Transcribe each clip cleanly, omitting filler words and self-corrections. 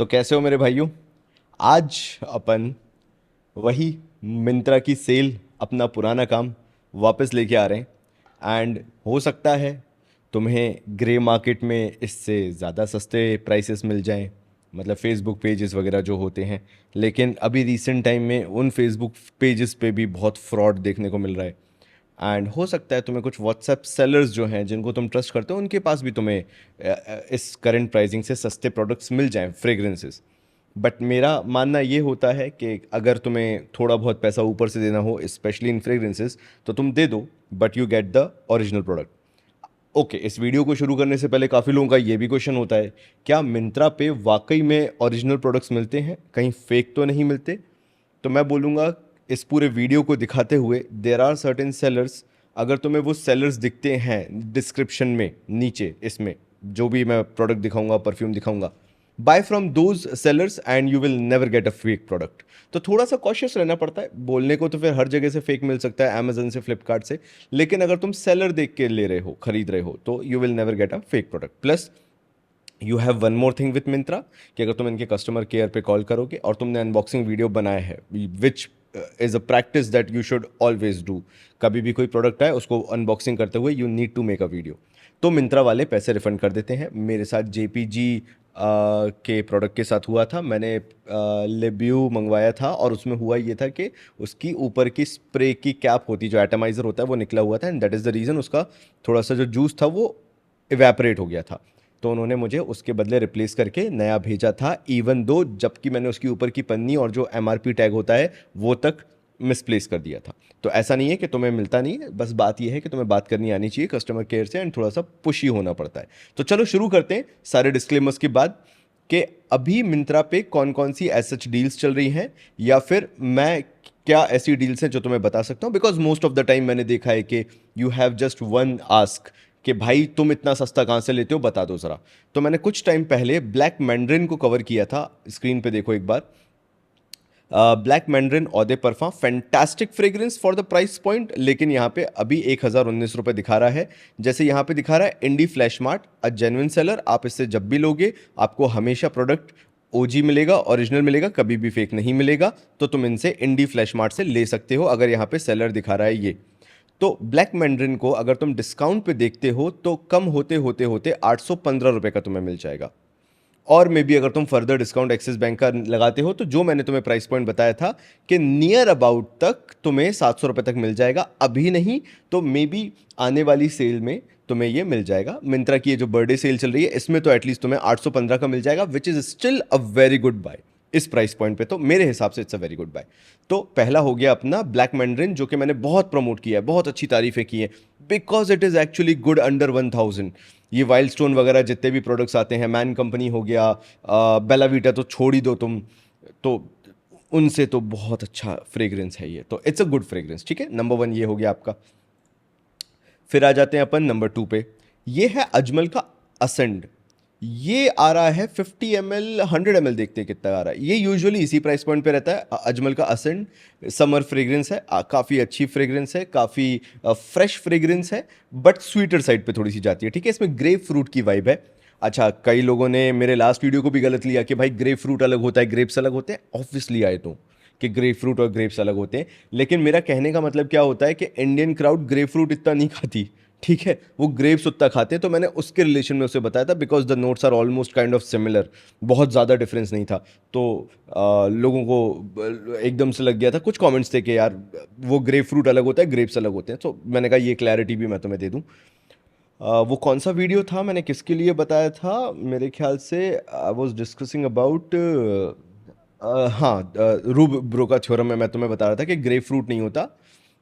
तो कैसे हो मेरे भाइयों। आज अपन वही मिंत्रा की सेल, अपना पुराना काम वापस लेके आ रहे हैं। एंड हो सकता है तुम्हें ग्रे मार्केट में इससे ज़्यादा सस्ते प्राइसेस मिल जाएं, मतलब फेसबुक पेजेस वगैरह जो होते हैं। लेकिन अभी रिसेंट टाइम में उन फेसबुक पेजेस पे भी बहुत फ्रॉड देखने को मिल रहा है। एंड हो सकता है तुम्हें कुछ व्हाट्सएप सेलर्स जो हैं जिनको तुम ट्रस्ट करते हो उनके पास भी तुम्हें इस करंट प्राइसिंग से सस्ते प्रोडक्ट्स मिल जाएं, फ्रेग्रेंसेस। बट मेरा मानना ये होता है कि अगर तुम्हें थोड़ा बहुत पैसा ऊपर से देना हो, स्पेशली इन फ्रेग्रेंसेस, तो तुम दे दो, but you get the original product. Okay, इस वीडियो को शुरू करने से पहले काफ़ी लोगों का ये भी क्वेश्चन होता है, क्या मिंत्रा पे वाकई में ओरिजिनल प्रोडक्ट्स मिलते हैं, कहीं फेक तो नहीं मिलते? तो मैं बोलूँगा इस पूरे वीडियो को दिखाते हुए, देर आर सर्टेन सेलर्स, अगर तुम्हें वो सेलर्स दिखते हैं डिस्क्रिप्शन में नीचे, इसमें जो भी मैं प्रोडक्ट दिखाऊंगा, परफ्यूम दिखाऊंगा, buy from those sellers and you will never get a fake product. तो थोड़ा सा कॉशियस रहना पड़ता है। बोलने को तो फिर हर जगह से फेक मिल सकता है, अमेजन से, फ्लिपकार्ट से, लेकिन अगर तुम सेलर देख के ले रहे हो, खरीद रहे हो, तो you will never get a fake product. Plus you have one more thing with Myntra, कि अगर तुम इनके कस्टमर केयर पे कॉल करोगे और तुमने अनबॉक्सिंग वीडियो बनाया है, which is a practice that you should always do, कभी भी कोई प्रोडक्ट आए उसको अनबॉक्सिंग करते हुए you need to make a video, तो मिंत्रा वाले पैसे रिफंड कर देते हैं। मेरे साथ जेपीजी के प्रोडक्ट के साथ हुआ था। मैंने लेब्यू मंगवाया था और उसमें हुआ ये था कि उसकी ऊपर की स्प्रे की कैप होती, जो एटमाइज़र होता है, वो निकला हुआ था, and that is the reason उसका थोड़ा सा जो जूस था वो इवेपरेट हो गया था। तो उन्होंने मुझे उसके बदले रिप्लेस करके नया भेजा था, इवन दो, जबकि मैंने उसकी ऊपर की पन्नी और जो एमआरपी टैग होता है वो तक मिसप्लेस कर दिया था। तो ऐसा नहीं है कि तुम्हें मिलता नहीं है, बस बात यह है कि तुम्हें बात करनी आनी चाहिए कस्टमर केयर से, एंड थोड़ा सा पुशी होना पड़ता है। तो चलो शुरू करते हैं सारे डिस्क्लेमर्स के बाद, कि अभी मिंत्रा पे कौन कौन सी एज सच डील्स चल रही हैं, या फिर मैं क्या ऐसी डील्स हैं जो तुम्हें बता सकता हूँ। Because most of the time मैंने देखा है कि you have just one ask, कि भाई तुम इतना सस्ता कहाँ से लेते हो, बता दो ज़रा। तो मैंने कुछ टाइम पहले ब्लैक मैंड्रिन को कवर किया था, स्क्रीन पे देखो एक बार। Black mandarin eau de parfum, fantastic fragrance for the price point, लेकिन यहाँ पे अभी 1019 रुपये दिखा रहा है। जैसे यहाँ पे दिखा रहा है Indie Flash Mart, a genuine seller, आप इससे जब भी लोगे आपको हमेशा प्रोडक्ट ओजी मिलेगा, ओरिजिनल मिलेगा, कभी भी फेक नहीं मिलेगा। तो तुम इनसे इंडी फ्लैश मार्ट से ले सकते हो, अगर यहाँ पे सेलर दिखा रहा है ये। तो ब्लैक मैंड्रिन को अगर तुम डिस्काउंट पे देखते हो तो कम होते होते होते 815 रुपये का तुम्हें मिल जाएगा। और मे बी अगर तुम फर्दर डिस्काउंट एक्सिस बैंक का लगाते हो, तो जो मैंने तुम्हें प्राइस पॉइंट बताया था कि नियर अबाउट तक तुम्हें 700 रुपये तक मिल जाएगा, अभी नहीं तो मे बी आने वाली सेल में तुम्हें ये मिल जाएगा। मिंत्रा की ये जो बर्थडे सेल चल रही है, इसमें तो एटलीस्ट तुम्हें 815 का मिल जाएगा, which is still a very good buy. इस प्राइस पॉइंट पे तो मेरे हिसाब से it's a very good buy. तो पहला हो गया अपना ब्लैक मैंड्रिन, जो कि मैंने बहुत प्रमोट किया है, बहुत अच्छी तारीफें की हैं, because it is actually good under 1000। ये वाइल्ड स्टोन वगैरह जितने भी प्रोडक्ट्स आते हैं, मैन कंपनी हो गया, बेलावीटा तो छोड़ ही दो तुम, तो उनसे तो बहुत अच्छा फ्रेग्रेंस है ये, तो इट्स अ गुड फ्रेग्रेंस। ठीक है, नंबर वन ये हो गया आपका। फिर आ जाते हैं अपन नंबर टू पे। ये है अजमल का असेंड। ये आ रहा है 50 ml, 100 ml, देखते हैं कितना आ रहा है। ये यूजुअली इसी प्राइस पॉइंट पे रहता है। अजमल का असेंड समर फ्रेग्रेंस है, काफ़ी अच्छी फ्रेग्रेंस है, काफ़ी फ्रेश फ्रेग्रेंस है, बट स्वीटर साइड पे थोड़ी सी जाती है। ठीक है, इसमें ग्रेप फ्रूट की वाइब है। अच्छा, कई लोगों ने मेरे लास्ट वीडियो को भी गलत लिया कि भाई ग्रेप फ्रूट अलग होता है, ग्रेप्स अलग होते हैं। ऑब्वियसली आए तो कि ग्रेप फ्रूट और ग्रेप्स अलग होते हैं, लेकिन मेरा कहने का मतलब क्या होता है कि इंडियन क्राउड ग्रेप फ्रूट इतना नहीं खाती। ठीक है, वो ग्रेप्स उतना खाते हैं, तो मैंने उसके रिलेशन में उसे बताया था, because the notes are almost kind of similar, बहुत ज़्यादा डिफरेंस नहीं था। तो लोगों को एकदम से लग गया था, कुछ कमेंट्स थे कि यार वो ग्रेप फ्रूट अलग होता है, ग्रेप्स अलग होते हैं। तो मैंने कहा ये क्लैरिटी भी मैं तुम्हें दे दूँ। वो कौन सा वीडियो था, मैंने किसके लिए बताया था? मेरे ख्याल से आई वॉज डिस्कसिंग अबाउट, हाँ, रूब ब्रो का थ्योरम में मैं तुम्हें बता रहा था कि ग्रेप फ्रूट नहीं होता,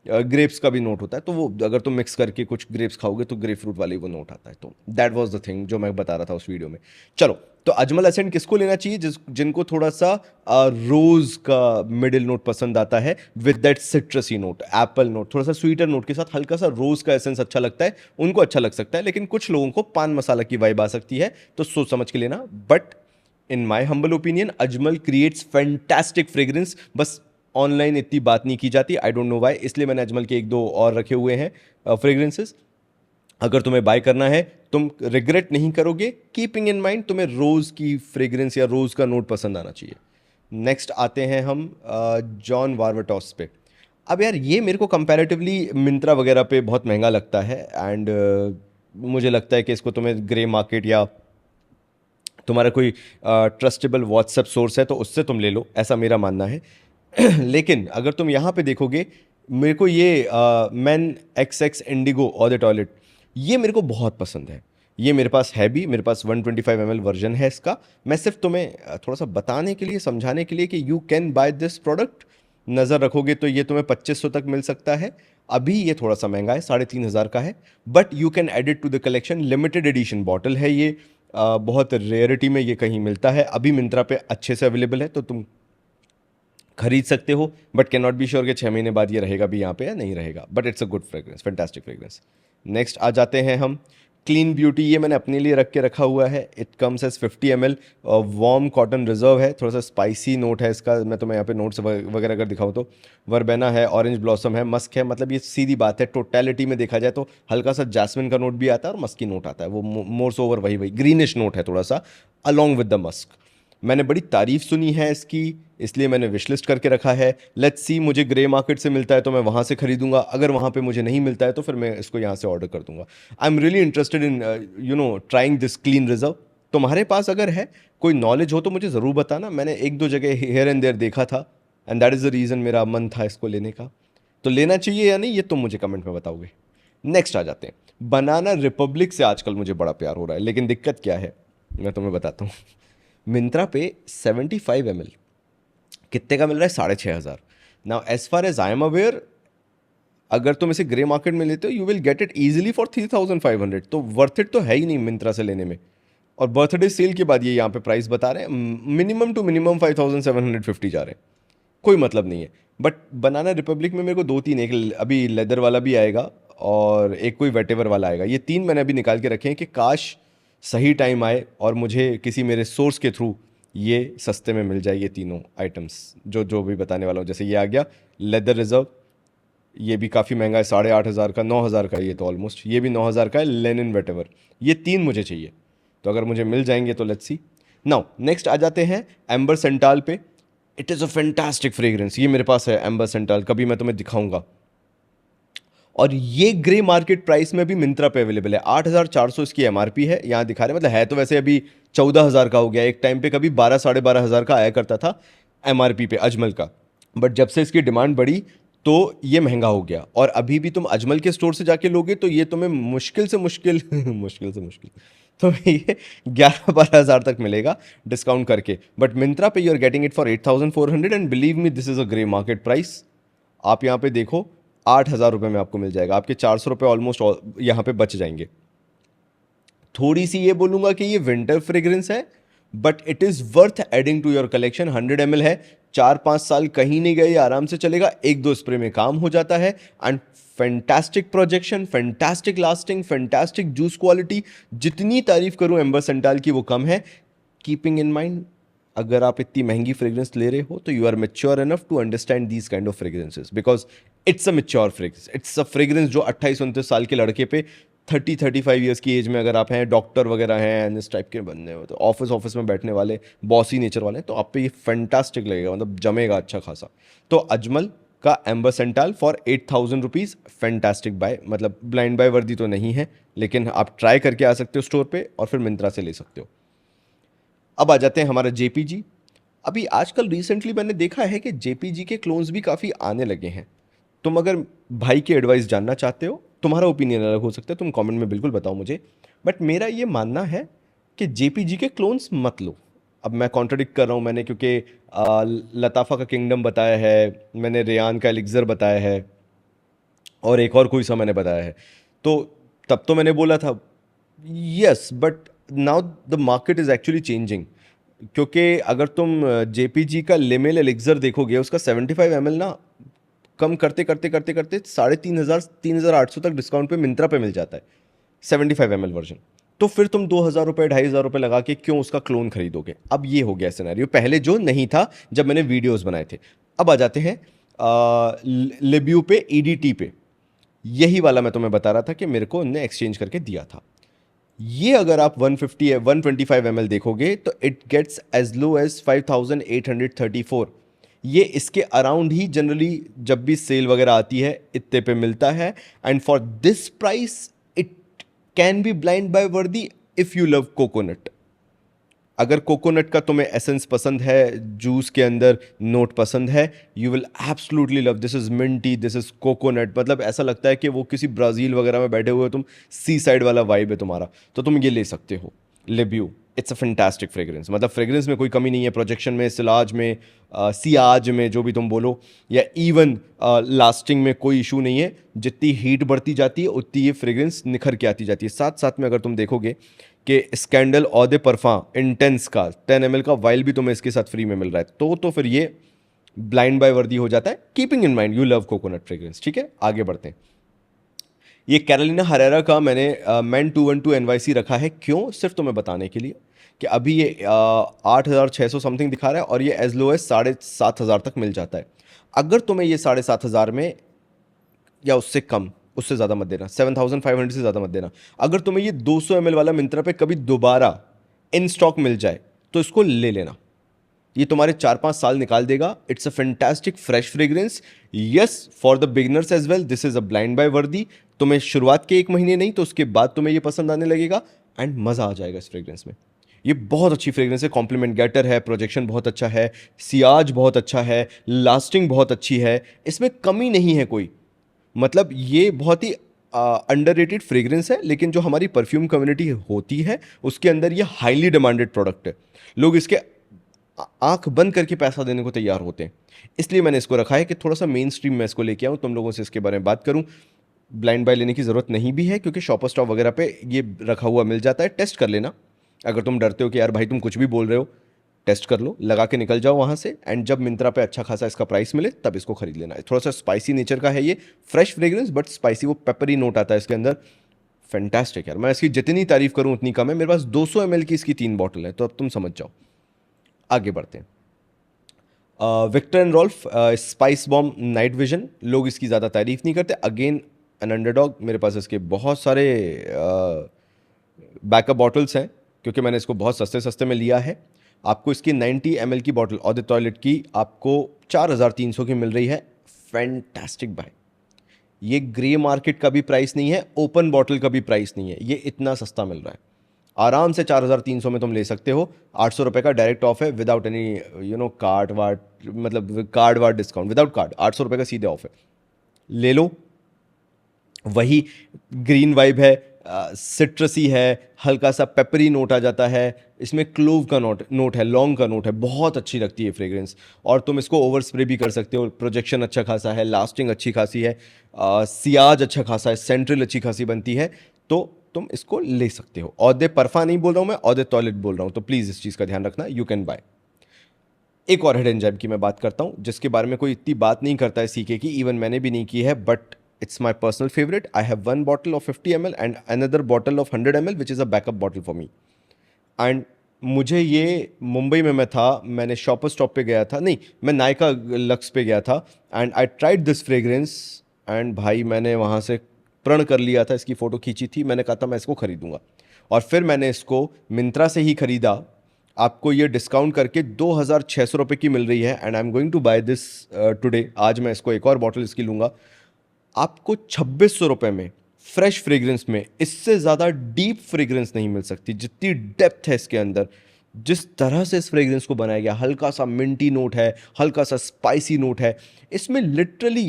ग्रेप्स का भी नोट होता है। तो वो अगर तुम मिक्स करके कुछ ग्रेप्स खाओगे तो ग्रेप फ्रूट वाले वो नोट आता है। तो दैट वाज द थिंग जो मैं बता रहा था उस वीडियो में। चलो, तो अजमल एसेंट किसको लेना चाहिए? जिनको थोड़ा सा रोज का मिडिल नोट पसंद आता है, with that सिट्रसी note, Apple note, थोड़ा सा स्वीटर नोट के साथ हल्का सा रोज का एसेंस अच्छा लगता है, उनको अच्छा लग सकता है। लेकिन कुछ लोगों को पान मसाला की वाइब आ सकती है, तो सोच समझ के लेना। But in my humble opinion, Ajmal creates fantastic fragrance, बस ऑनलाइन इतनी बात नहीं की जाती, आई डोंट नो वाई। इसलिए मैंने अजमल के एक दो और रखे हुए हैं फ्रेग्रेंसेस। अगर तुम्हें बाय करना है तुम रिग्रेट नहीं करोगे। कीपिंग इन माइंड तुम्हें रोज़ की फ्रेग्रेंस या रोज़ का नोट पसंद आना चाहिए। नेक्स्ट आते हैं हम जॉन वार्वाटॉस पे। अब यार ये मेरे को कंपैरेटिवली मिंत्रा वगैरह पे बहुत महंगा लगता है, एंड मुझे लगता है कि इसको तुम्हें ग्रे मार्केट या तुम्हारा कोई ट्रस्टेबल व्हाट्सएप सोर्स है तो उससे तुम ले लो, ऐसा मेरा मानना है। लेकिन अगर तुम यहाँ पे देखोगे, मेरे को ये मैन एक्स एक्स इंडिगो और द टॉयलेट, ये मेरे को बहुत पसंद है। ये मेरे पास है भी, मेरे पास 125 ml वर्जन है इसका। मैं सिर्फ तुम्हें थोड़ा सा बताने के लिए, समझाने के लिए कि you can by this product. नज़र रखोगे तो ये तुम्हें 2500 तक मिल सकता है। अभी ये थोड़ा सा महंगा है, 3500 का है, but you can add it to the collection. Limited edition bottle है ये, बहुत रेयरिटी में ये कहीं मिलता है। अभी मिंत्रा पे अच्छे से अवेलेबल है तो तुम खरीद सकते हो, but can not be sure कि 6 महीने बाद ये रहेगा भी यहाँ पे या नहीं रहेगा। But it's a good fragrance, fantastic fragrance. Next आ जाते हैं हम क्लीन ब्यूटी। ये मैंने अपने लिए रख के रखा हुआ है। It comes as 50 ml, warm cotton reserve है, थोड़ा सा स्पाइसी नोट है इसका। मैं तुम्हें यहाँ पे नोट्स वगैरह अगर दिखाऊँ तो वर्बेना है, ऑरेंज ब्लॉसम है, मस्क है। मतलब ये सीधी बात है, टोटलिटी में देखा जाए तो हल्का सा जैस्मिन का नोट भी आता है और मस्की नोट आता है। वो मोर ओवर वही वही ग्रीनिश नोट है थोड़ा सा, अलॉन्ग विद द मस्क। मैंने बड़ी तारीफ सुनी है इसकी, इसलिए मैंने विश लिस्ट करके रखा है। लेट्स सी, मुझे ग्रे मार्केट से मिलता है तो मैं वहाँ से खरीदूंगा, अगर वहाँ पे मुझे नहीं मिलता है तो फिर मैं इसको यहाँ से ऑर्डर कर दूंगा। I am really interested in trying this clean reserve. तुम्हारे पास अगर है कोई नॉलेज हो तो मुझे ज़रूर बताना। मैंने एक दो जगह हेयर एंड देयर देखा था, and that is the reason मेरा मन था इसको लेने का। तो लेना चाहिए या नहीं, ये तुम मुझे कमेंट में बताओगे। नेक्स्ट आ जाते हैं बनाना रिपब्लिक से। आजकल मुझे बड़ा प्यार हो रहा है, लेकिन दिक्कत क्या है मैं तुम्हें बताता हूँ। मिंत्रा पे 75 ml कितने का मिल रहा है? 6500। Now as far as I am aware, अगर तुम इसे ग्रे मार्केट में लेते हो you will get it easily for 3500। तो वर्थ इट तो है ही नहीं मिंत्रा से लेने में। और बर्थडे सेल के बाद ये यहाँ पे प्राइस बता रहे हैं, मिनिमम टू मिनिमम 5750 जा रहे हैं। कोई मतलब नहीं है। बट बनाना रिपब्लिक में मेरे को दो तीन, एक अभी लेदर वाला भी आएगा और एक कोई वेटेवर वाला आएगा। ये तीन मैंने अभी निकाल के रखे हैं कि काश सही टाइम आए और मुझे किसी मेरे सोर्स के थ्रू ये सस्ते में मिल जाए, ये तीनों आइटम्स जो जो भी बताने वाला हूँ। जैसे ये आ गया लेदर रिजर्व, ये भी काफ़ी महंगा है, 8500 का, 9000 का ये तो ऑलमोस्ट। ये भी 9000 का है, लेनिन वेटेवर। ये तीन मुझे चाहिए, तो अगर मुझे मिल जाएंगे तो लेट्स सी। नाउ नेक्स्ट आ जाते हैं एम्बर सेंटाल पे। It is a fantastic fragrance. ये मेरे पास है एम्बर सेंटाल, कभी मैं तुम्हें दिखाऊंगा। और ये ग्रे मार्केट प्राइस में भी मिंत्रा पे अवेलेबल है। 8400 इसकी एमआरपी है, यहाँ दिखा रहे, मतलब है तो वैसे अभी 14000 का हो गया। एक टाइम पे कभी 12 साढ़े 12 हज़ार का आया करता था एमआरपी पे अजमल का। बट जब से इसकी डिमांड बढ़ी तो ये महंगा हो गया। और अभी भी तुम अजमल के स्टोर से जाके लोगे तो ये तुम्हें मुश्किल से मुश्किल मुश्किल से मुश्किल तो ये 11-12 हज़ार तक मिलेगा डिस्काउंट करके। बट मिंत्रा पे you are getting it for 8400, and believe me this is a grey market price. आप यहाँ पे देखो 8000 रुपये में आपको मिल जाएगा। आपके 400 रुपये ऑलमोस्ट यहाँ पे बच जाएंगे। थोड़ी सी ये बोलूंगा कि ये विंटर फ्रेग्रेंस है, but it is worth adding to your collection. 100 ml है, 4-5 साल कहीं नहीं गए, आराम से चलेगा, एक दो स्प्रे में काम हो जाता है। And fantastic projection, fantastic lasting, fantastic juice quality. जितनी तारीफ करूं एम्बर सेंटाल की वो कम है। कीपिंग इन माइंड, अगर आप इतनी महंगी फ्रेग्रेंस ले रहे हो तो you are mature enough to understand these kind of fragrances, because it's a mature fragrance. It's a fragrance जो 28-29 साल के लड़के पे, 30-35 ईयर्स की एज में अगर आप हैं, डॉक्टर वगैरह हैं, इस टाइप के बंदे हो, तो ऑफिस में बैठने वाले, बॉसी नेचर वाले, तो आप पे ये फैंटास्टिक लगेगा, मतलब जमेगा अच्छा खासा। तो अजमल का amber santal for 8000 rupees, fantastic buy. मतलब ब्लाइंड बाय वर्दी तो नहीं है, लेकिन आप ट्राई करके आ सकते हो स्टोर पे और फिर मिंत्रा से ले सकते हो। अब आ जाते हैं हमारा जेपीजी। अभी आजकल रिसेंटली मैंने देखा है कि जेपीजी के क्लोन्स भी काफ़ी आने लगे हैं। तुम अगर भाई की एडवाइस जानना चाहते हो, तुम्हारा ओपिनियन अलग हो सकता है, तुम कमेंट में बिल्कुल बताओ मुझे। बट मेरा ये मानना है कि जेपीजी के क्लोन्स मत लो। अब मैं कॉन्ट्रडिक्ट कर रहा हूँ, मैंने क्योंकि लताफ़ा का किंगडम बताया है, मैंने रेयान का एलिक्जर बताया है, और एक और कोई सा मैंने बताया है। तो तब तो मैंने बोला था yes, but now the market is actually changing. क्योंकि अगर तुम जेपीजी का लेमेल एलिक्जर देखोगे, उसका 75 ml ना कम करते करते करते करते 3500 3800 तक डिस्काउंट पे मिंत्रा पे मिल जाता है, 75 ml वर्जन। तो फिर तुम 2000 रुपये 2500 रुपये लगा के क्यों उसका क्लोन खरीदोगे? अब ये हो गया सिनेरियो, पहले जो नहीं था जब मैंने वीडियोस बनाए थे। अब आ जाते हैं लिब्यू पे, ईडीटी पे। यही वाला मैं तुम्हें बता रहा था कि मेरे को उनने एक्सचेंज करके दिया था। ये अगर आप 150 125 ml देखोगे तो it gets as low as 5834। ये इसके अराउंड ही जनरली जब भी सेल वगैरह आती है इतने पे मिलता है। And for this price it can be blind buy worthy if you love coconut. अगर कोकोनट का तुम्हें एसेंस पसंद है, जूस के अंदर नोट पसंद है, you will absolutely love this. Is Minty, this is coconut, मतलब ऐसा लगता है कि वो किसी ब्राज़ील वगैरह में बैठे हुए हो तुम, सी साइड वाला वाइब है तुम्हारा, तो तुम ये ले सकते हो। लिब्यू, इट्स अ फैंटास्टिक फ्रेग्रेंस, मतलब फ्रेग्रेंस में कोई कमी नहीं है, प्रोजेक्शन में, सिलाज में, सियाज में, जो भी तुम बोलो, या इवन लास्टिंग में कोई इशू नहीं है। जितनी हीट बढ़ती जाती है उतनी ये फ्रेग्रेंस निखर के आती जाती है। साथ साथ में अगर तुम देखोगे कि स्कैंडल ऑ दे परफा इंटेंस का 10 ml का वाइल भी तुम्हें इसके साथ फ्री में मिल रहा है, तो फिर ये ब्लाइंड बाय वर्दी हो जाता है, keeping in mind you love coconut fragrance. ठीक है, आगे बढ़ते हैं। ये कैरोलिना हरेरा का मैंने मैन 212 NYC रखा है, क्यों? सिर्फ तुम्हें बताने के लिए कि अभी ये 8600 समथिंग दिखा रहा है और ये एज लो एज 7500 तक मिल जाता है। अगर तुम्हें ये 7500 में, या उससे कम, उससे ज़्यादा मत देना, 7500 से ज़्यादा मत देना, अगर तुम्हें ये 200 ml वाला मिंत्रा पे कभी दोबारा इन स्टॉक मिल जाए तो इसको ले लेना। ये तुम्हारे 4-5 साल निकाल देगा। It's a fantastic fresh fragrance, yes, for the beginners as well. This is a blind buy worthy. तुम्हें शुरुआत के 1 महीने नहीं तो उसके बाद तुम्हें ये पसंद आने लगेगा एंड मज़ा आ जाएगा इस फ्रेग्रेंस में। ये बहुत अच्छी फ्रेग्रेंस है, कॉम्प्लीमेंट गेटर है, प्रोजेक्शन बहुत अच्छा है, सियाज बहुत अच्छा है, लास्टिंग बहुत अच्छी है, इसमें कमी नहीं है कोई। मतलब ये बहुत ही अंडररेटेड फ्रेग्रेंस है, लेकिन जो हमारी परफ्यूम कम्युनिटी होती है उसके अंदर ये हाईली डिमांडेड प्रोडक्ट है। लोग इसके आंख बंद करके पैसा देने को तैयार होते हैं। इसलिए मैंने इसको रखा है कि थोड़ा सा मेन स्ट्रीम में इसको लेके आऊँ, तुम लोगों से इसके बारे में बात करूँ। ब्लाइंड बाय लेने की ज़रूरत नहीं भी है क्योंकि शॉपर स्टॉप वगैरह पे ये रखा हुआ मिल जाता है। टेस्ट कर लेना, अगर तुम डरते हो कि यार भाई तुम कुछ भी बोल रहे हो, टेस्ट कर लो, लगा के निकल जाओ वहाँ से, एंड जब मिंत्रा पे अच्छा खासा इसका प्राइस मिले तब इसको खरीद लेना है। थोड़ा सा स्पाइसी नेचर का है ये, फ्रेश फ्रेग्रेंस बट स्पाइसी, वो पेपरी नोट आता है इसके अंदर। फैंटास्टिक यार, मैं इसकी जितनी तारीफ करूँ उतनी कम है। मेरे पास 200 ml की इसकी 3 बॉटल है, तो अब तुम समझ जाओ। आगे बढ़ते हैं। Viktor and Rolf Spicebomb Night Vision, लोग इसकी ज़्यादा तारीफ नहीं करते। अगेन एन अंडरडॉग, मेरे पास इसके बहुत सारे बैकअप बॉटल्स हैं क्योंकि मैंने इसको बहुत सस्ते सस्ते में लिया है। आपको इसकी 90 ml की बॉटल ऑफ द टॉयलेट की आपको 4300 की मिल रही है। फैंटास्टिक भाई, ये ग्रे मार्केट का भी प्राइस नहीं है, ओपन बॉटल का भी प्राइस नहीं है, ये इतना सस्ता मिल रहा है। आराम से 4300 में तुम ले सकते हो। 800 रुपये का डायरेक्ट ऑफ है विदाउट एनी कार्ड वार्ड, मतलब card ward discount, without card 800 रुपये का सीधे ऑफ है, ले लो। वही ग्रीन वाइब है, सिट्रसी है, हल्का सा पेपरी नोट आ जाता है, इसमें क्लोव का नोट है, लौंग का नोट है, बहुत अच्छी लगती है फ्रेग्रेंस। और तुम इसको ओवर स्प्रे भी कर सकते हो, प्रोजेक्शन अच्छा खासा है, लास्टिंग अच्छी खासी है, सियाज अच्छा खासा है, सेंट्रल अच्छी खासी बनती है, तो तुम इसको ले सकते हो। औदे परफा नहीं बोल रहा हूँ मैं, औदे टॉयलेट बोल रहा हूँ, तो प्लीज़ इस चीज़ का ध्यान रखना, यू कैन बाय। एक और हिडन जेम की मैं बात करता हूँ जिसके बारे में कोई इतनी बात नहीं करता है सीके की, इवन मैंने भी नहीं की है, but it's my personal favorite. I have one bottle of 50 ml and another bottle of 100 ml which is a backup bottle for me. And मुझे ये मुंबई में मैं था, मैंने शॉपर स्टॉप पे गया था, नहीं मैं नायका लक्स पे गया था, and I tried this fragrance, and भाई मैंने वहाँ से प्रण कर लिया था, इसकी फ़ोटो खींची थी, मैंने कहा था मैं इसको खरीदूंगा, और फिर मैंने इसको मिंत्रा से ही खरीदा। आपको ये डिस्काउंट करके 2600 रुपये की मिल रही है, and I am going to buy this today. आज मैं इसको एक और बॉटल इसकी लूँगा। आपको 2600 रुपये में फ्रेश फ्रेग्रेंस में इससे ज़्यादा डीप फ्रेग्रेंस नहीं मिल सकती, जितनी डेप्थ है इसके अंदर, जिस तरह से इस फ्रेग्रेंस को बनाया गया। हल्का सा मिंटी नोट है, हल्का सा स्पाइसी नोट है, इसमें लिटरली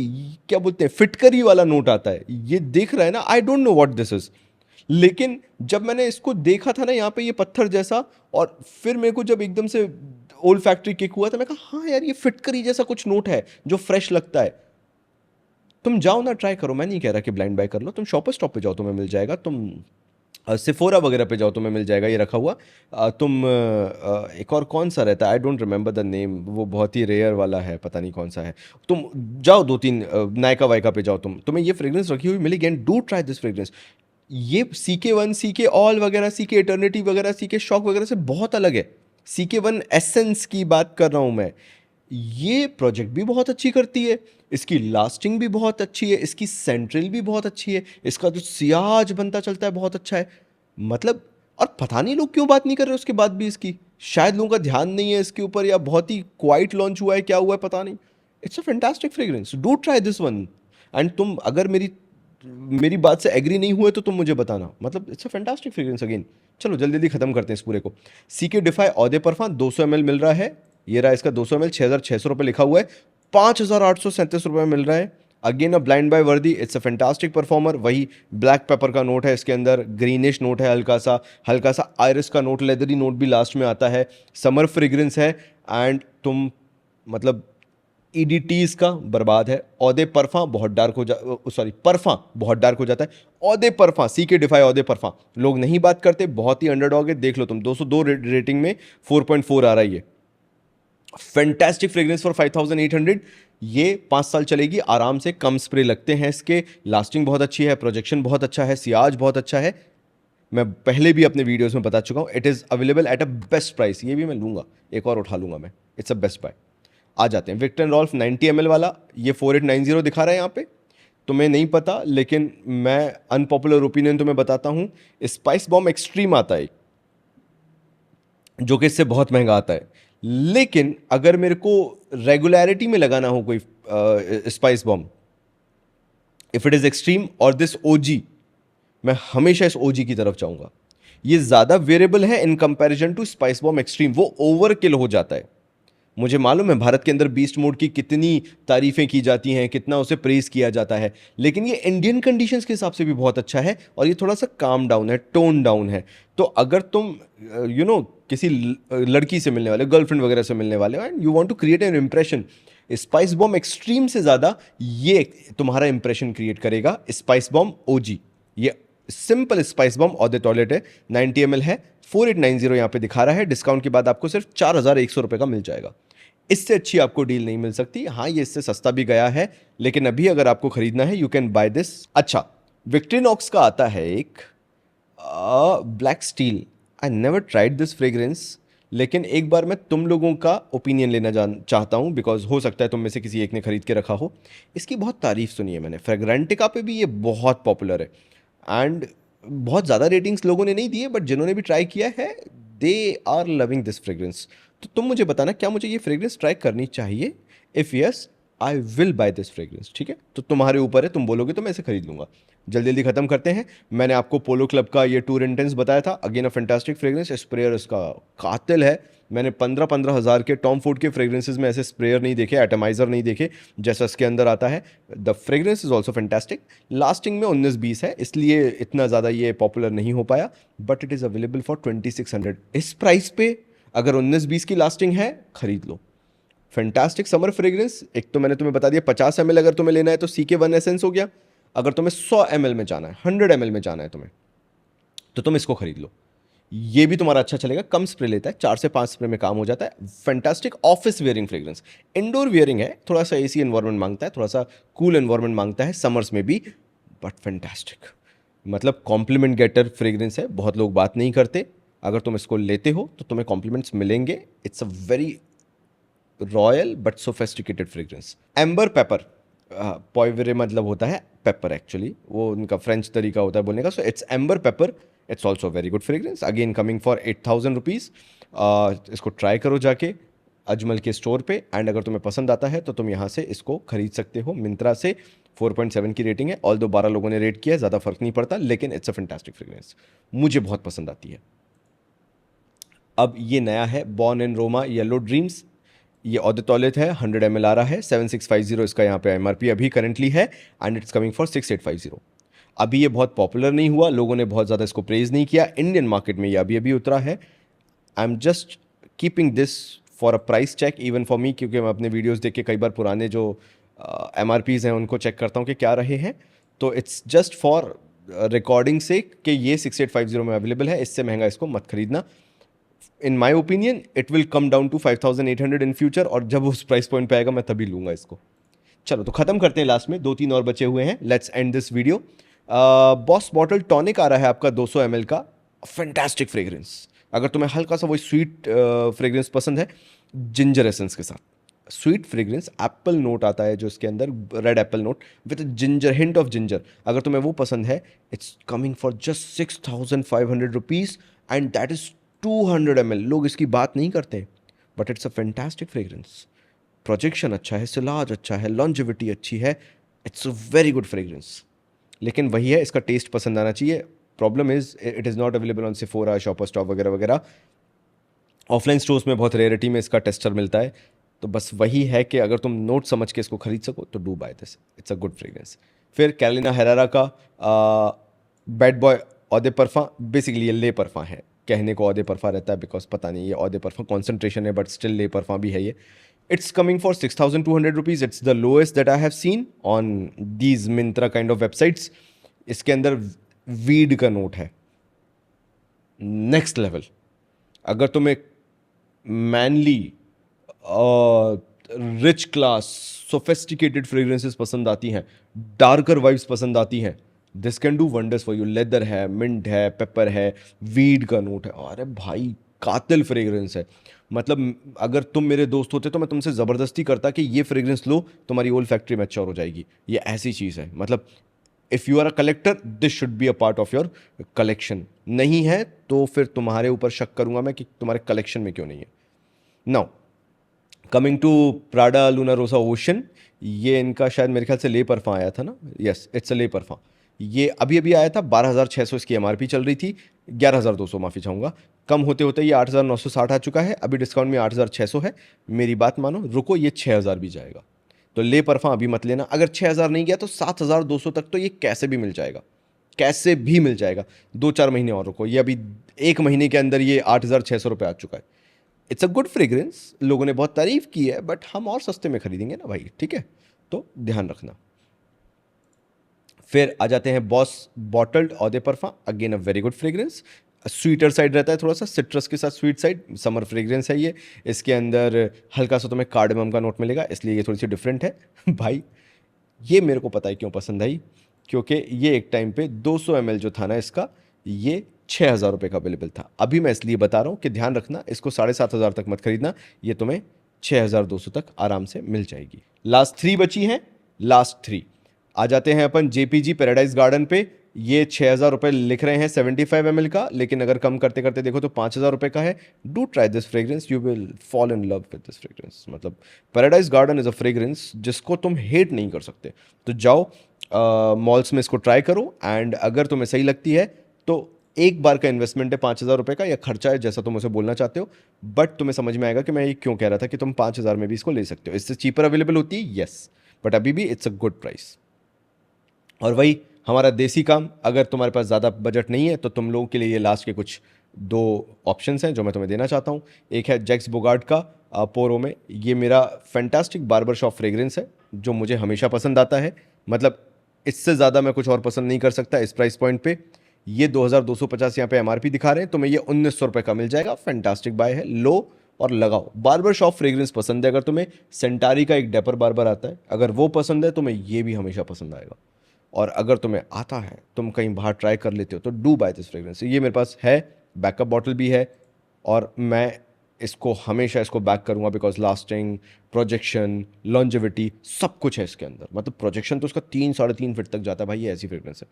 क्या बोलते हैं, फिटकरी वाला नोट आता है। ये देख रहा है ना, I don't know what this is, लेकिन जब मैंने इसको देखा था ना यहाँ पे, ये पत्थर जैसा, और फिर मेरे को जब एकदम से ओल्ड फैक्ट्री किक हुआ था, मैं कहा हाँ यार ये फिटकरी जैसा कुछ नोट है जो फ्रेश लगता है। तुम जाओ ना, ट्राई करो, मैं नहीं कह रहा कि ब्लाइंड बाय कर लो, तुम शॉपर स्टॉप पे जाओ तुम्हें मिल जाएगा, तुम सिफोरा वगैरह पे जाओ तुम्हें मिल जाएगा ये रखा हुआ। तुम एक और कौन सा रहता है, I don't remember the name, वो बहुत ही रेयर वाला है, पता नहीं कौन सा है। तुम जाओ 2-3 नायका वायका पे जाओ, तुम्हें ये फ्रेग्रेंस रखी हुई मिलेगी, and do try this fragrance. ये CK1, CK ऑल वगैरह, CK इटर्निटी वगैरह, CK शॉक वगैरह से बहुत अलग है। CK1 एसेंस की बात कर रहा हूँ मैं। ये प्रोजेक्ट भी बहुत अच्छी करती है, इसकी लास्टिंग भी बहुत अच्छी है, इसकी सेंट्रल भी बहुत अच्छी है, इसका जो सियाज बनता चलता है बहुत अच्छा है। मतलब, और पता नहीं लोग क्यों बात नहीं कर रहे उसके बाद भी इसकी। शायद लोगों का ध्यान नहीं है इसके ऊपर, या बहुत ही क्वाइट लॉन्च हुआ है, क्या हुआ है पता नहीं। It's a fantastic fragrance, do try this one. And तुम अगर मेरी मेरी बात से एग्री नहीं हुए तो तुम मुझे बताना, मतलब it's a fantastic fragrance again. चलो जल्दी जल्दी खत्म करते हैं इस पूरे को। सीके डिफाई ऑदे परफॉर्म 200 ml मिल रहा है, ये रहा इसका 200 ml, 6,600 रुपये लिखा हुआ है, 5,837 रुपये मिल रहा है। अगेन अ ब्लाइंड बाय वर्दी, इट्स अ फैंटास्टिक परफॉर्मर। वही ब्लैक पेपर का नोट है इसके अंदर, ग्रीनिश नोट है, हल्का सा आयरिस का नोट, लेदरी नोट भी लास्ट में आता है। समर फ्रेग्रेंस है, एंड तुम मतलब ईडीटीज का बर्बाद है। औदे परफा बहुत डार्क हो जा, सॉरी परफा बहुत डार्क हो जाता है। औदे परफा, सी के डिफाई औदे परफा लोग नहीं बात करते, बहुत ही अंडरडॉग है। देख लो तुम, 202 रेटिंग में 4.4 आ रहा है ये। Fantastic fragrance for 5,800। ये 5 साल चलेगी आराम से। कम स्प्रे लगते हैं इसके, लास्टिंग बहुत अच्छी है, प्रोजेक्शन बहुत अच्छा है, सियाज बहुत अच्छा है। मैं पहले भी अपने वीडियोस में बता चुका हूँ, it is available at a best price. ये भी मैं लूँगा, एक और उठा लूँगा मैं, इट्स अ बेस्ट बाय। आ जाते हैं विक्टर एंड रॉल्फ 90 ml वाला, ये 4890 दिखा रहा है यहाँ पे। तुम्हें नहीं पता, लेकिन मैं अनपॉपुलर ओपिनियन तुम्हें बताता हूँ। स्पाइस बॉम्ब एक्सट्रीम आता है जो कि इससे बहुत महंगा आता है, लेकिन अगर मेरे को रेगुलरिटी में लगाना हो कोई spice bomb, if it is extreme और दिस ओजी, मैं हमेशा इस ओजी की तरफ चाहूंगा। ये ज्यादा वेरिएबल है in comparison to Spicebomb Extreme, वो ओवर किल हो जाता है। मुझे मालूम है भारत के अंदर बीस्ट मोड की कितनी तारीफें की जाती हैं, कितना उसे प्रेज किया जाता है, लेकिन ये इंडियन कंडीशंस के हिसाब से भी बहुत अच्छा है, और ये थोड़ा सा काम डाउन है, टोन डाउन है। तो अगर तुम किसी लड़की से मिलने वाले, गर्लफ्रेंड वगैरह से मिलने वाले हो, and you want to create an impression, Spicebomb Extreme से ज़्यादा ये तुम्हारा इंप्रेशन क्रिएट करेगा। स्पाइस बॉम्ब ओजी, ये simple Spicebomb eau de toilette है, 90 ml है, 4890 यहाँ पे दिखा रहा है। डिस्काउंट के बाद आपको सिर्फ 4,100 रुपये का मिल जाएगा। इससे अच्छी आपको डील नहीं मिल सकती। हाँ, ये इससे सस्ता भी गया है, लेकिन अभी अगर आपको खरीदना है, यू कैन बाय दिस। अच्छा, विक्ट्रिनॉक्स का आता है एक black steel. I never tried this fragrance, लेकिन एक बार मैं तुम लोगों का ओपिनियन लेना चाहता हूँ, बिकॉज हो सकता है तुम में से किसी एक ने खरीद के रखा हो। इसकी बहुत तारीफ सुनी है मैंने, फ्रेग्रेंटिका पे भी ये बहुत पॉपुलर है, एंड बहुत ज़्यादा रेटिंग्स लोगों ने नहीं दिए, बट जिन्होंने भी ट्राई किया है, they are loving this fragrance. तो तुम मुझे बताना, क्या मुझे ये फ्रेग्रेंस ट्राई करनी चाहिए? If yes, I will by this fragrance. ठीक है, तो तुम्हारे ऊपर है, तुम बोलोगे तो मैं इसे खरीद लूंगा। जल्दी जल्दी खत्म करते हैं। मैंने आपको पोलो क्लब का ये टूर इंटेंस बताया था, again a fantastic fragrance. Sprayer इसका कातिल है। मैंने 15-15 हज़ार के टॉम फूड के फ्रेग्रेंसेज में ऐसे स्प्रेयर नहीं देखे, एटमाइजर नहीं देखे जैसा इसके अंदर आता है। The fragrance is also fantastic. Lasting में 19-20 है, इसलिए इतना ज़्यादा ये पॉपुलर नहीं हो पाया, but it is available for 2600। इस प्राइस पे अगर 19-20 की लास्टिंग है, खरीद लो। Fantastic summer fragrance. एक तो मैंने तुम्हें बता दिया 50 ml अगर तुम्हें लेना है तो सीके वन एसेंस हो गया। अगर तुम्हें 100 ml में जाना है, 100 ml में जाना है तुम्हें, तो तुम इसको खरीद लो। ये भी तुम्हारा अच्छा चलेगा, कम स्प्रे लेता है, 4 से 5 स्प्रे में काम हो जाता है। Fantastic office wearing fragrance, indoor wearing है, थोड़ा सा एसी एनवायरनमेंट मांगता है, थोड़ा सा कूल एनवायरनमेंट मांगता है समर्स में भी, बट फैंटास्टिक। मतलब कॉम्प्लीमेंट गेटर फ्रेग्रेंस है, बहुत लोग बात नहीं करते। अगर तुम इसको लेते हो तो तुम्हें कॉम्प्लीमेंट्स मिलेंगे। It's a very royal but sophisticated fragrance. Amber pepper, पॉइवरे मतलब होता है पेपर, एक्चुअली वो उनका फ्रेंच तरीका होता है बोलने का। So it's amber paper, it's also very good fragrance, again coming for 8,000 rupees. इसको ट्राई करो जाके अजमल के स्टोर पे, एंड अगर तुम्हें पसंद आता है तो तुम यहाँ से इसको खरीद सकते हो मिंत्रा से। 4.7 की रेटिंग है, ऑल दो 12 लोगों ने रेट किया है, ज़्यादा फर्क नहीं पड़ता, लेकिन इट्स अ फैंटास्टिक फ्रेग्रेंस, मुझे बहुत पसंद आती है। अब ये नया है born in Roma yellow dreams, ये ऑदे टॉयलेट है, 100 ml आ रहा है, 7650 इसका यहाँ पे एमआरपी अभी करंटली है, एंड इट्स कमिंग फॉर 6850। अभी ये बहुत पॉपुलर नहीं हुआ, लोगों ने बहुत ज़्यादा इसको प्रेज नहीं किया, इंडियन मार्केट में ये अभी अभी उतरा है। I am just keeping this for a price check even for me, क्योंकि मैं अपने वीडियोस देख के कई बार पुराने जो एमआरपीज़ हैं उनको चेक करता हूँ कि क्या रहे हैं। तो इट्स जस्ट फॉर रिकॉर्डिंग से कि ये 6850 में अवेलेबल है, इससे महंगा इसको मत खरीदना। In my opinion it will come down to 5,800 in future, और जब उस प्राइस पॉइंट पे आएगा मैं तभी लूंगा इसको। चलो तो खत्म करते हैं, लास्ट में 2-3 और बचे हुए हैं, let's end this video. Boss bottle tonic आ रहा है आपका 200 ml का, फैंटास्टिक फ्रेग्रेंस। अगर तुम्हें हल्का सा वही स्वीट फ्रेग्रेंस पसंद है जिंजर एसेंस के साथ, स्वीट फ्रेग्रेंस, एप्पल नोट आता है जो इसके अंदर, red Apple note with ginger, hint of ginger. अगर तुम्हें वो पसंद है, it's coming for just 6,500 rupees and that is 200 ml। लोग इसकी बात नहीं करते, but it's a fantastic fragrance. Projection अच्छा है, सिलाज अच्छा है, लॉन्जिविटी अच्छी है, it's a very good fragrance. लेकिन वही है, इसका टेस्ट पसंद आना चाहिए। Problem is it is not available on Sephora, shopper stop वगैरह वगैरह। ऑफलाइन स्टोर्स में बहुत रेयरिटी में इसका टेस्टर मिलता है। तो बस वही है कि अगर तुम नोट समझ के इसको खरीद सको तो do buy this, it's a good fragrance. फिर कैलिना हेरारा का Bad Boy eau de parfum, basically ये ले परफा है, कहने को औदे परफा रहता है बिकॉज पता नहीं ये औदे परफा कॉन्सेंट्रेशन है, बट स्टिल ले परफा भी है ये। It's coming for 6,200 rupees. It's the lowest that I have seen on these Myntra kind of websites. इसके अंदर वीड का नोट है, नेक्स्ट लेवल। अगर तुम्हें manly, rich class, sophisticated fragrances पसंद आती हैं, डार्कर वाइब्स पसंद आती हैं, this can do wonders for you. Leather है, मिंट है, पेपर है, वीड का नोट है, अरे भाई कातिल फ्रेग्रेंस है। मतलब अगर तुम मेरे दोस्त होते तो मैं तुमसे ज़बरदस्ती करता कि ये फ्रेग्रेंस लो, तुम्हारी ओल फैक्ट्री मैच्योर हो जाएगी। ये ऐसी चीज़ है, मतलब if you are a collector this should be a part of your collection. नहीं है तो फिर तुम्हारे ऊपर शक करूंगा मैं कि तुम्हारे कलेक्शन में क्यों नहीं है। Now coming to Prada Luna Rossa ocean, ये इनका शायद मेरे ख्याल से ले परफा आया था ना, यस इट्स अ ले परफा। ये अभी अभी आया था, 12,600 इसकी एमआरपी चल रही थी, 11,200 माफ़ी चाहूँगा। कम होते होते ये 8,960 आ चुका है, अभी डिस्काउंट में 8,600 है। मेरी बात मानो, रुको, ये 6,000 भी जाएगा। तो ले परफा अभी मत लेना, अगर 6,000 नहीं गया तो 7,200 तक तो ये कैसे भी मिल जाएगा, कैसे भी मिल जाएगा। 2-4 महीने और रुको, ये अभी 1 महीने के अंदर ये 8,600 रुपये आ चुका है। इट्स अ गुड फ्रेग्रेंस, लोगों ने बहुत तारीफ की है, बट हम और सस्ते में खरीदेंगे ना भाई, ठीक है, तो ध्यान रखना। फिर आ जाते हैं Boss bottled eau de parfum, again a very good fragrance. Sweeter side रहता है, थोड़ा सा सिट्रस के साथ स्वीट साइड, समर फ्रेग्रेंस है ये। इसके अंदर हल्का सा तुम्हें कार्डेमम का नोट मिलेगा, इसलिए ये थोड़ी सी डिफरेंट है भाई। ये मेरे को पता है क्यों पसंद आई, क्योंकि ये एक टाइम पे 200 ml जो था ना इसका, ये 6,000 रुपये का अवेलेबल था। अभी मैं इसलिए बता रहा हूँ कि ध्यान रखना, इसको 7,500 तक मत खरीदना, ये तुम्हें 6,200 तक आराम से मिल जाएगी। लास्ट 3 बची हैं, लास्ट 3 आ जाते हैं अपन जेपीजी पैराडाइज गार्डन पे। ये 6,000 रुपये लिख रहे हैं 75 ml का, लेकिन अगर कम करते करते देखो तो 5,000 रुपये का है। Do try this fragrance, you will fall in love with this fragrance. मतलब paradise garden is a fragrance जिसको तुम हेट नहीं कर सकते। तो जाओ मॉल्स में इसको ट्राई करो, एंड अगर तुम्हें सही लगती है तो एक बार का इन्वेस्टमेंट है 5,000 रुपये का, या खर्चा है जैसा तुम उसे बोलना चाहते हो, बट तुम्हें समझ में आएगा कि मैं ये क्यों कह रहा था कि तुम 5,000 में भी इसको ले सकते हो। इससे चीपर अवेलेबल होती है, यस, बट अभी भी इट्स अ गुड प्राइस। और वही हमारा देसी काम, अगर तुम्हारे पास ज़्यादा बजट नहीं है तो तुम लोगों के लिए ये लास्ट के कुछ 2 ऑप्शंस हैं जो मैं तुम्हें देना चाहता हूँ। एक है जैक्स बोगार्ड का पोरो में, ये मेरा फैंटास्टिक बार्बर शॉप फ्रेग्रेंस है जो मुझे हमेशा पसंद आता है। मतलब इससे ज़्यादा मैं कुछ और पसंद नहीं कर सकता इस प्राइस पॉइंट पे। ये 2,250 यहाँ पे एमआरपी दिखा रहे हैं, तो मैं ये 1,900 रुपये का मिल जाएगा। फैंटास्टिक बाय है, लो और लगाओ। बार्बर शॉप फ्रेग्रेंस पसंद है, अगर तुम्हें सेंटारी का एक डेपर बार्बर आता है, अगर वो पसंद है, तुम्हें ये भी हमेशा पसंद आएगा। और अगर तुम्हें आता है, तुम कहीं बाहर ट्राई कर लेते हो, तो डू बाय दिस फ्रेग्रेंस। ये मेरे पास है, बैकअप बॉटल भी है, और मैं इसको हमेशा इसको बैक करूंगा बिकॉज लास्टिंग, प्रोजेक्शन, लॉन्जेविटी सब कुछ है इसके अंदर। मतलब प्रोजेक्शन तो उसका 3-3.5 फीट तक जाता है भाई, ये ऐसी फ्रेग्रेंस है।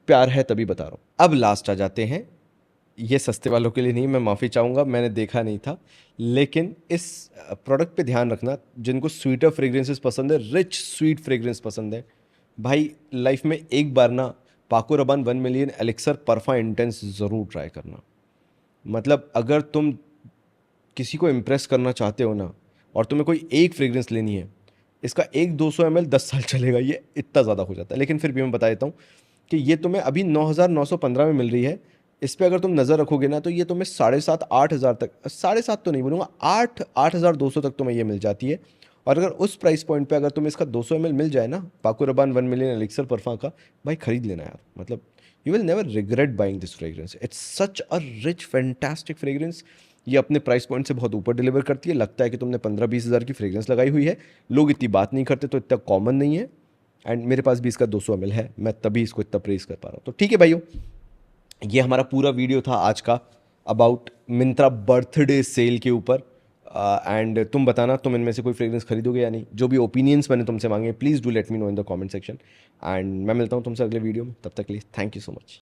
प्यार है तभी बता रहा हूँ। अब लास्ट आ जाते हैं, ये सस्ते वालों के लिए नहीं, मैं माफ़ी चाहूँगा, मैंने देखा नहीं था, लेकिन इस प्रोडक्ट पे ध्यान रखना। जिनको स्वीटर फ्रेग्रेंसेस पसंद है, रिच स्वीट फ्रेग्रेंस पसंद है, भाई लाइफ में एक बार ना पाको रबान 1 मिलियन एलिक्सर परफा इंटेंस ज़रूर ट्राई करना। मतलब अगर तुम किसी को इम्प्रेस करना चाहते हो ना, और तुम्हें कोई एक फ्रेग्रेंस लेनी है, इसका एक 200 ml 10 साल चलेगा, ये इतना ज़्यादा हो जाता है। लेकिन फिर भी मैं बता देता हूँ कि ये तुम्हें अभी 9,915 में मिल रही है। इस पर अगर तुम नज़र रखोगे ना, तो ये तुम्हें 7,500-8,000 तक, 7,500 तो नहीं बोलूँगा, 8,200 तक तुम्हें ये मिल जाती है। और अगर उस प्राइस पॉइंट पे अगर तुम्हें इसका 200 ml मिल जाए ना, पाको रबान 1 मिलियन एलिक्सर परफा का, भाई खरीद लेना यार। मतलब you will never regret buying this fragrance, it's such a rich fantastic fragrance. ये अपने प्राइस पॉइंट से बहुत ऊपर डिलीवर करती है। लगता है कि तुमने 15-20 हज़ार की फ्रेग्रेंस लगाई हुई है। लोग इतनी बात नहीं करते, तो इतना कॉमन नहीं है। एंड मेरे पास भी इसका 200 ml है, मैं तभी इसको इतना प्रेस कर पा रहा हूँ। तो ठीक है भाइयों, ये हमारा पूरा वीडियो था आज का अबाउट मिंत्रा बर्थडे सेल के ऊपर। एंड तुम बताना तुम इनमें से कोई फ्रेग्रेंस खरीदोगे या नहीं। जो भी ओपिनियंस मैंने तुमसे मांगे please do let me know in the comment section. And मैं मिलता हूँ तुमसे अगले वीडियो में, तब तक के लिए थैंक यू सो मच।